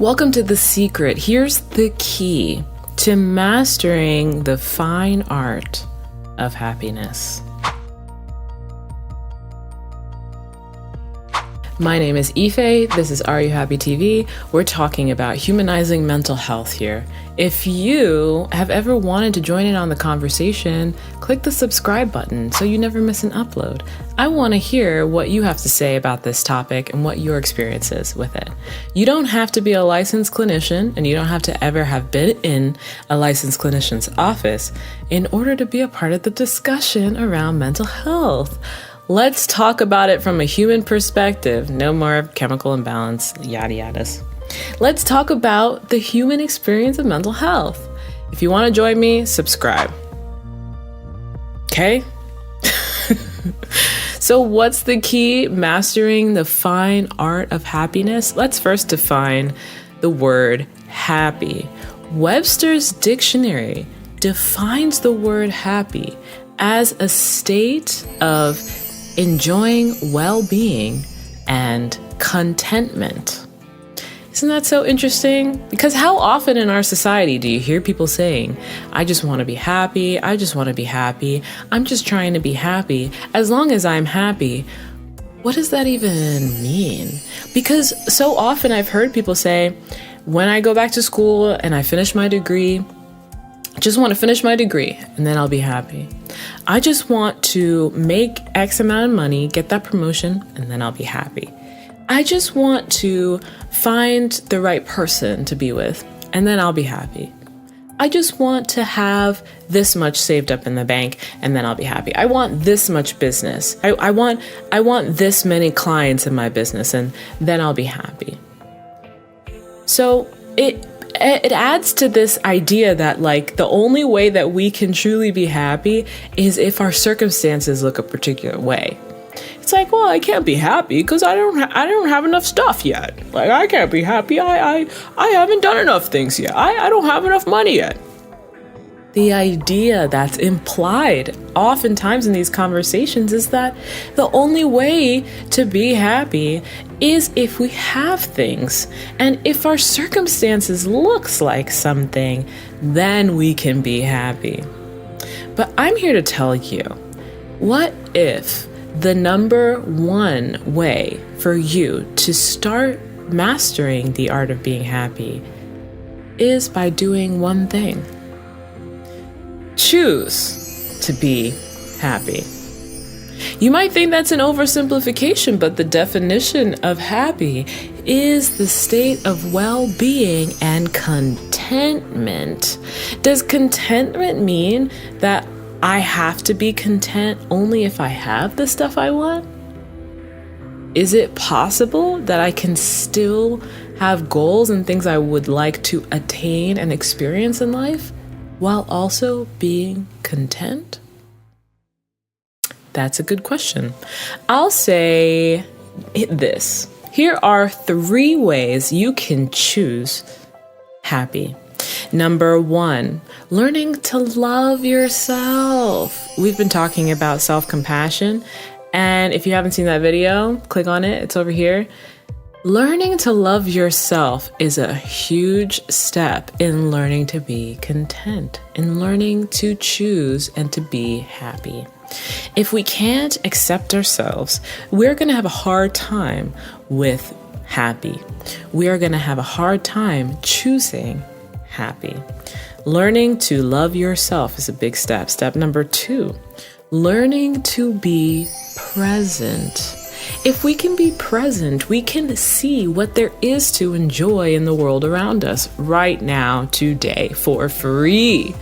Welcome to The Secret. Here's the key to mastering the fine art of happiness. My name is Ife. This is Are You Happy TV. We're talking about humanizing mental health here. If you have ever wanted to join in on the conversation, click the subscribe button so you never miss an upload. I want to hear what you have to say about this topic and what your experience is with it. You don't have to be a licensed clinician, and you don't have to ever have been in a licensed clinician's office in order to be a part of the discussion around mental health. Let's talk about it from a human perspective. No more chemical imbalance, yada yadas. Let's talk about the human experience of mental health. If you want to join me, subscribe. Okay? So what's the key? Mastering the fine art of happiness? Let's first define the word happy. Webster's dictionary defines the word happy as a state of enjoying well-being and contentment. Isn't that so interesting? Because how often in our society do you hear people saying, I just want to be happy, I just want to be happy, I'm just trying to be happy, as long as I'm happy. What does that even mean? Because so often I've heard people say, when I go back to school and I finish my degree, I just want to finish my degree and then I'll be happy. I just want to make X amount of money, get that promotion, and then I'll be happy. I just want to find the right person to be with, and then I'll be happy. I just want to have this much saved up in the bank, and then I'll be happy. I want this much business. I want this many clients in my business, and then I'll be happy. So it adds to this idea that like the only way that we can truly be happy is if our circumstances look a particular way. It's like, well, I can't be happy because I don't have enough stuff yet. Like, I can't be happy. I haven't done enough things yet. I don't have enough money yet. The idea that's implied oftentimes in these conversations is that the only way to be happy is if we have things. And if our circumstances looks like something, then we can be happy. But I'm here to tell you, what if the number one way for you to start mastering the art of being happy is by doing one thing? Choose to be happy. You might think that's an oversimplification, but the definition of happy is the state of well-being and contentment. Does contentment mean that I have to be content only if I have the stuff I want? Is it possible that I can still have goals and things I would like to attain and experience in life while also being content? That's a good question. I'll say this. Here are 3 ways you can choose happy. Number 1, learning to love yourself. We've been talking about self-compassion, and if you haven't seen that video, click on it. It's over here. Learning to love yourself is a huge step in learning to be content, in learning to choose and to be happy. If we can't accept ourselves, we're going to have a hard time with happy. We are going to have a hard time choosing happy. Learning to love yourself is a big step. Step number 2, learning to be present. If we can be present, we can see what there is to enjoy in the world around us right now, today, for free,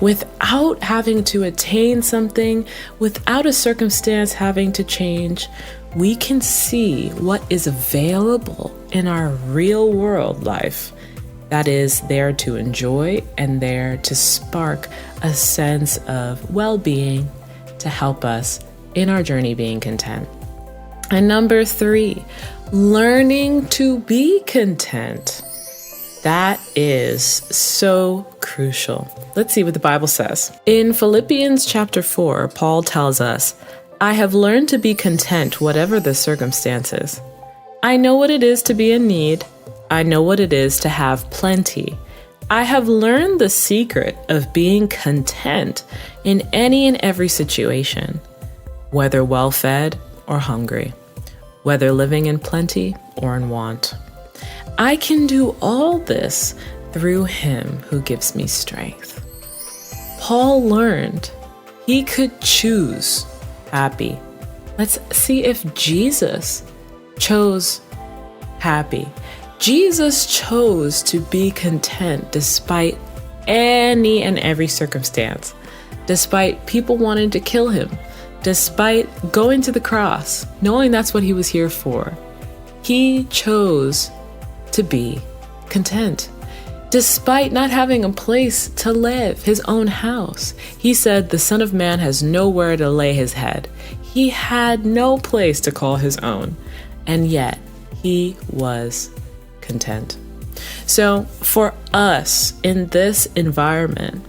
without having to attain something, without a circumstance having to change. We can see what is available in our real world life that is there to enjoy and there to spark a sense of well-being to help us in our journey being content. And number 3, learning to be content. That is so crucial. Let's see what the Bible says. In Philippians chapter 4, Paul tells us, I have learned to be content whatever the circumstances. I know what it is to be in need, I know what it is to have plenty. I have learned the secret of being content in any and every situation, whether well-fed or hungry, whether living in plenty or in want. I can do all this through Him who gives me strength. Paul learned he could choose happy. Let's see if Jesus chose happy. Jesus chose to be content despite any and every circumstance, despite people wanting to kill him, despite going to the cross, knowing that's what he was here for. He chose to be content. Despite not having a place to live, his own house, he said the Son of Man has nowhere to lay his head. He had no place to call his own, and yet he was content. So for us in this environment,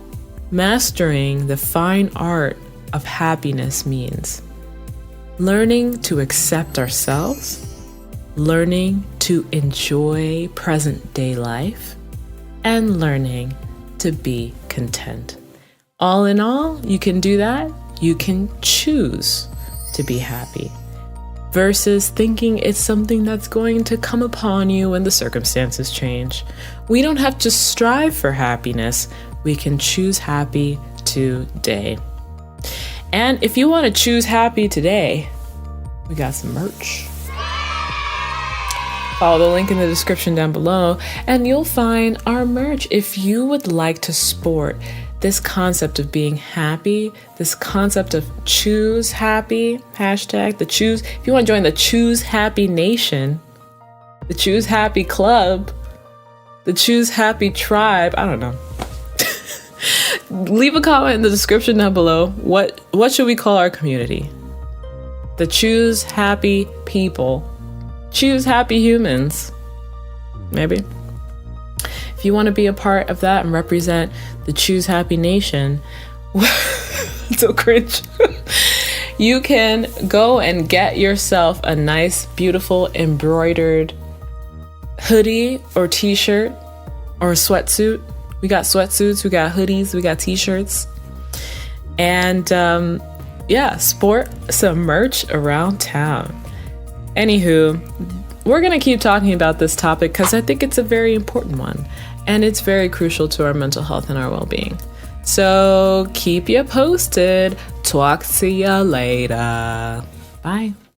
mastering the fine art of happiness means learning to accept ourselves, learning to enjoy present day life, and learning to be content. All in all, you can do that. You can choose to be happy versus thinking it's something that's going to come upon you when the circumstances change. We don't have to strive for happiness. We can choose happy today. And if you want to choose happy today, we got some merch. Follow the link in the description down below and you'll find our merch. If you would like to sport this concept of being happy, this concept of choose happy, hashtag the choose, if you want to join the Choose Happy Nation, the Choose Happy Club, the Choose Happy Tribe, I don't know. Leave a comment in the description down below. What should we call our community? The Choose Happy People. Choose Happy Humans. Maybe. If you want to be a part of that and represent the Choose Happy Nation, so cringe. You can go and get yourself a nice, beautiful embroidered hoodie or t-shirt or a sweatsuit. We got sweatsuits, we got hoodies, we got t-shirts. And sport some merch around town. Anywho, we're going to keep talking about this topic because I think it's a very important one and it's very crucial to our mental health and our well-being. So keep you posted. Talk to you later. Bye.